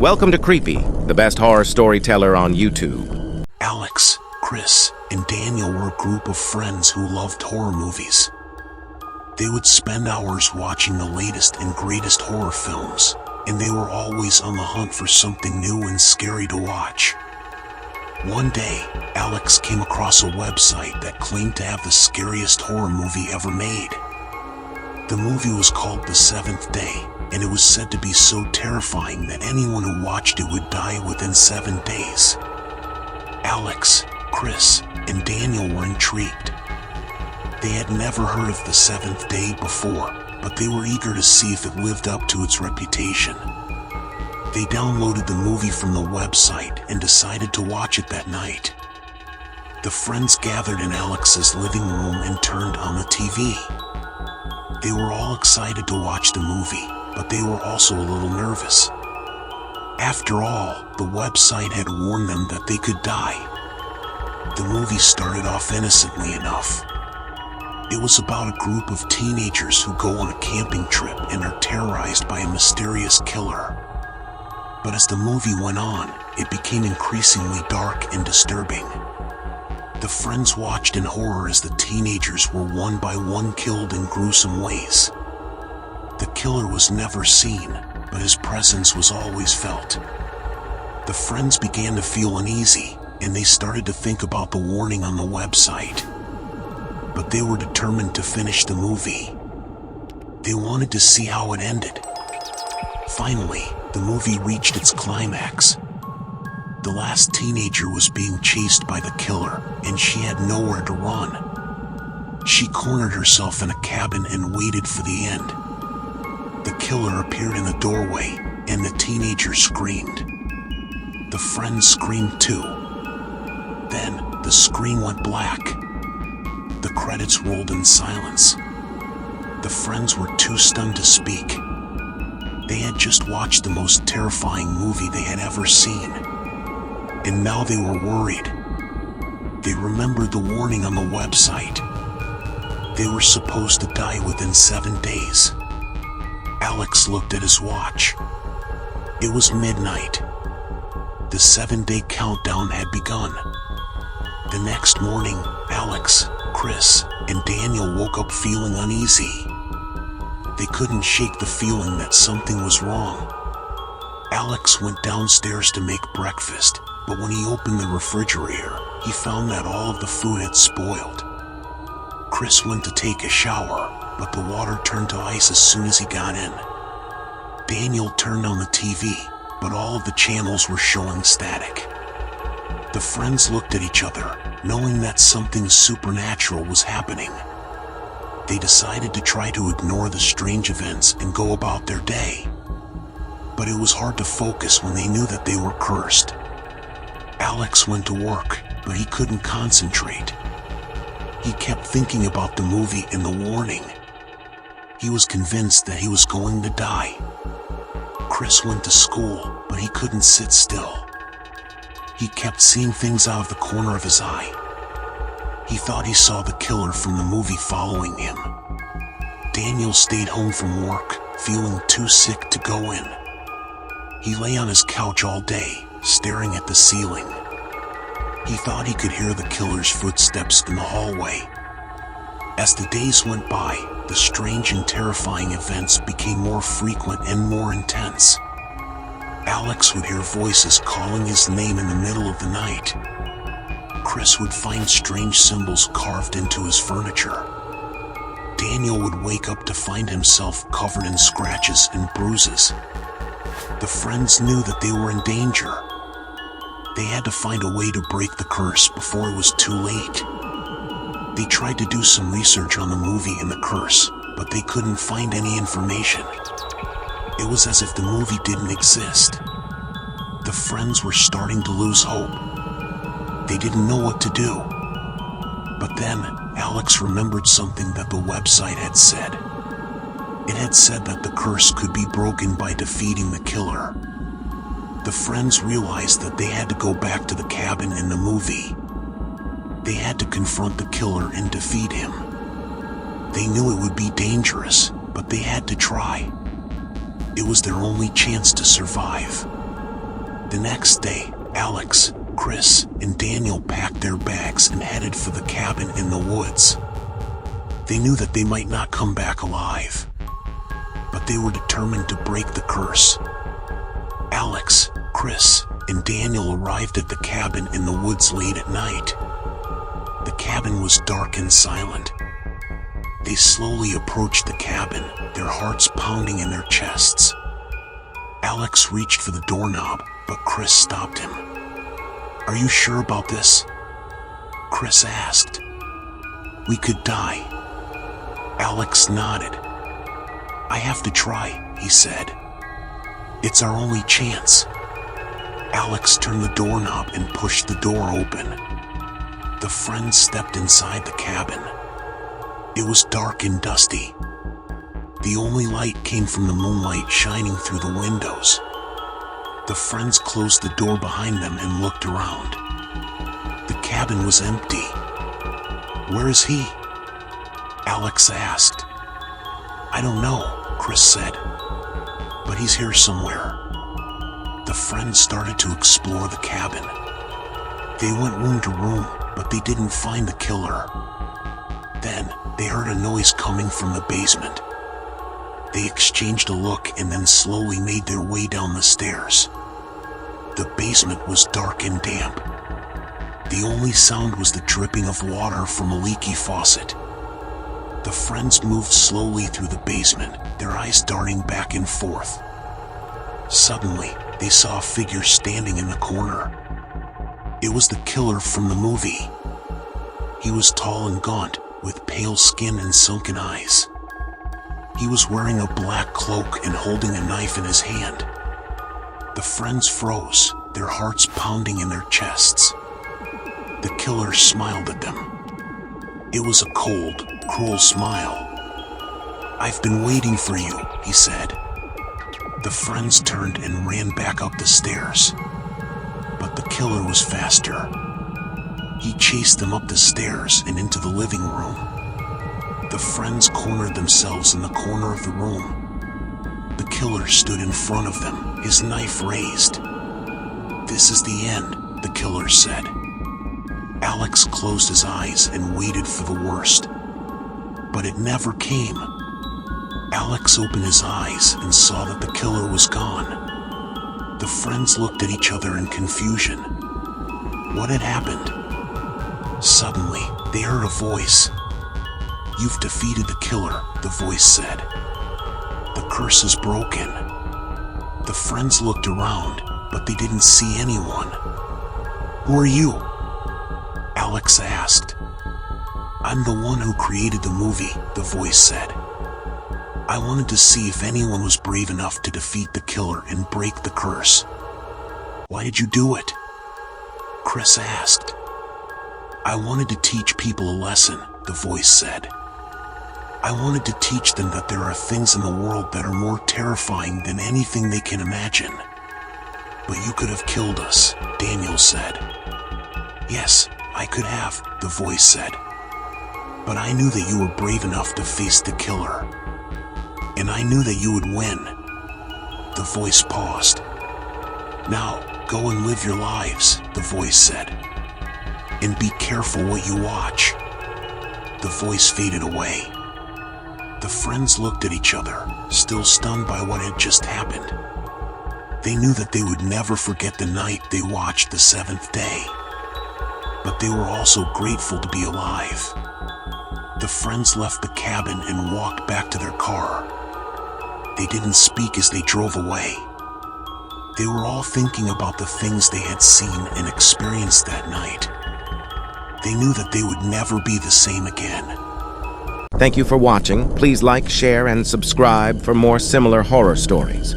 Welcome to Creepy, the best horror storyteller on YouTube. Alex, Chris, and Daniel were a group of friends who loved horror movies. They would spend hours watching the latest and greatest horror films, and they were always on the hunt for something new and scary to watch. One day, Alex came across a website that claimed to have the scariest horror movie ever made. The movie was called The Seventh Day, and it was said to be so terrifying that anyone who watched it would die within 7 days. Alex, Chris, and Daniel were intrigued. They had never heard of The Seventh Day before, but they were eager to see if it lived up to its reputation. They downloaded the movie from the website and decided to watch it that night. The friends gathered in Alex's living room and turned on the TV. They were all excited to watch the movie, but they were also a little nervous. After all, the website had warned them that they could die. The movie started off innocently enough. It was about a group of teenagers who go on a camping trip and are terrorized by a mysterious killer. But as the movie went on, it became increasingly dark and disturbing. The friends watched in horror as the teenagers were one by one killed in gruesome ways. The killer was never seen, but his presence was always felt. The friends began to feel uneasy, and they started to think about the warning on the website. But they were determined to finish the movie. They wanted to see how it ended. Finally, the movie reached its climax. The last teenager was being chased by the killer, and she had nowhere to run. She cornered herself in a cabin and waited for the end. The killer appeared in the doorway, and the teenager screamed. The friends screamed too. Then, the screen went black. The credits rolled in silence. The friends were too stunned to speak. They had just watched the most terrifying movie they had ever seen. And now they were worried. They remembered the warning on the website. They were supposed to die within 7 days. Alex looked at his watch. It was midnight. The 7-day countdown had begun. The next morning, Alex, Chris, and Daniel woke up feeling uneasy. They couldn't shake the feeling that something was wrong. Alex went downstairs to make breakfast, but when he opened the refrigerator, he found that all of the food had spoiled. Chris went to take a shower, but the water turned to ice as soon as he got in. Daniel turned on the TV, but all of the channels were showing static. The friends looked at each other, knowing that something supernatural was happening. They decided to try to ignore the strange events and go about their day. But it was hard to focus when they knew that they were cursed. Alex went to work, but he couldn't concentrate. He kept thinking about the movie and the warning. He was convinced that he was going to die. Chris went to school, but he couldn't sit still. He kept seeing things out of the corner of his eye. He thought he saw the killer from the movie following him. Daniel stayed home from work, feeling too sick to go in. He lay on his couch all day, staring at the ceiling. He thought he could hear the killer's footsteps in the hallway. As the days went by, the strange and terrifying events became more frequent and more intense. Alex would hear voices calling his name in the middle of the night. Chris would find strange symbols carved into his furniture. Daniel would wake up to find himself covered in scratches and bruises. The friends knew that they were in danger. They had to find a way to break the curse before it was too late. They tried to do some research on the movie and the curse, but they couldn't find any information. It was as if the movie didn't exist. The friends were starting to lose hope. They didn't know what to do. But then, Alex remembered something that the website had said. It had said that the curse could be broken by defeating the killer. The friends realized that they had to go back to the cabin in the movie. They had to confront the killer and defeat him. They knew it would be dangerous, but they had to try. It was their only chance to survive. The next day, Alex, Chris, and Daniel packed their bags and headed for the cabin in the woods. They knew that they might not come back alive, but they were determined to break the curse. Alex, Chris, and Daniel arrived at the cabin in the woods late at night. The cabin was dark and silent. They slowly approached the cabin, their hearts pounding in their chests. Alex reached for the doorknob, but Chris stopped him. "Are you sure about this?" Chris asked. "We could die." Alex nodded. "I have to try," he said. "It's our only chance." Alex turned the doorknob and pushed the door open. The friends stepped inside the cabin. It was dark and dusty. The only light came from the moonlight shining through the windows. The friends closed the door behind them and looked around. The cabin was empty. "Where is he?" Alex asked. "I don't know," Chris said, "but he's here somewhere." The friends started to explore the cabin. They went room to room, but they didn't find the killer. Then, they heard a noise coming from the basement. They exchanged a look and then slowly made their way down the stairs. The basement was dark and damp. The only sound was the dripping of water from a leaky faucet. The friends moved slowly through the basement, their eyes darting back and forth. Suddenly, they saw a figure standing in the corner. It was the killer from the movie. He was tall and gaunt, with pale skin and sunken eyes. He was wearing a black cloak and holding a knife in his hand. The friends froze, their hearts pounding in their chests. The killer smiled at them. It was a cold, cruel smile. "I've been waiting for you," he said. The friends turned and ran back up the stairs. But the killer was faster. He chased them up the stairs and into the living room. The friends cornered themselves in the corner of the room. The killer stood in front of them, his knife raised. "This is the end," the killer said. Alex closed his eyes and waited for the worst. But it never came. Alex opened his eyes and saw that the killer was gone. The friends looked at each other in confusion. What had happened? Suddenly, they heard a voice. "You've defeated the killer," the voice said. "The curse is broken." The friends looked around, but they didn't see anyone. "Who are you?" Alex asked. "I'm the one who created the movie," the voice said. "I wanted to see if anyone was brave enough to defeat the killer and break the curse." "Why did you do it?" Chris asked. "I wanted to teach people a lesson," the voice said. "I wanted to teach them that there are things in the world that are more terrifying than anything they can imagine." "But you could have killed us," Daniel said. "Yes, I could have," the voice said. "But I knew that you were brave enough to face the killer. And I knew that you would win." The voice paused. "Now, go and live your lives," the voice said. "And be careful what you watch." The voice faded away. The friends looked at each other, still stunned by what had just happened. They knew that they would never forget the night they watched the seventh day. But they were also grateful to be alive. The friends left the cabin and walked back to their car. They didn't speak as they drove away. They were all thinking about the things they had seen and experienced that night. They knew that they would never be the same again. Thank you for watching. Please like, share, and subscribe for more similar horror stories.